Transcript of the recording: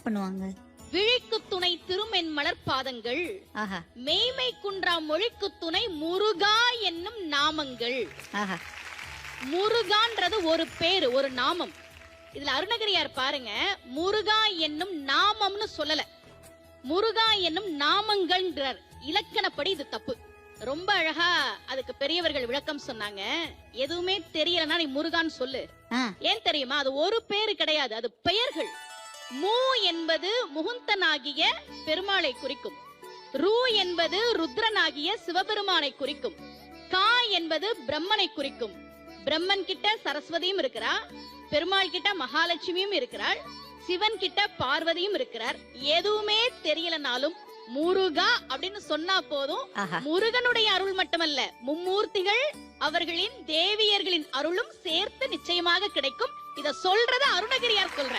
பண்ணுவாங்க? விழிக்கு துணை திருமென் மலர் பாதங்கள், ஆஹா மெய்மை குன்றா மொழிக்கு துணை முருகா என்னும் நாமங்கள். ஆஹா. முருகான்றது ஒரு பேரு, ஒரு நாமம். இதுல அருணகிரியார் பாருங்க, முருகா என்னும் நாமம்னு சொல்லல, முருகா என்னும் நாமங்கள்ன்றார். இலக்கணப்படி இது தப்பு. ரொம்ப அழகா அதுக்கு பெரியவர்கள் விளக்கம் சொன்னாங்க. எதுவுமே தெரியலன்னா நீ முருகான்னு சொல்லு. ஏன் தெரியுமா? அது ஒரு பேரு கிடையாது, அது பெயர்கள். மூ என்பது முகுந்தனாகிய பெருமாளை குறிக்கும். ரூ என்பது ருத்ரனாகிய சிவபெருமானை குறிக்கும். கா என்பது பிரம்மனை குறிக்கும். பிரம்மன் கிட்ட சரஸ்வதியும் இருக்கிறா, பெருமாள் கிட்ட மகாலட்சுமியும் இருக்கிறாள், சிவன் கிட்ட பார்வதியும் இருக்கிறார். எதுவுமே தெரியலனாலும் முருகா அப்படின்னு சொன்னா போதும். முருகனுடைய அருள் மட்டுமல்ல, மும்மூர்த்திகள் அவர்களின் தேவியர்களின் அருளும் சேர்த்து நிச்சயமாக கிடைக்கும். இத சொல்றத அருணகிரியார் சொல்ற.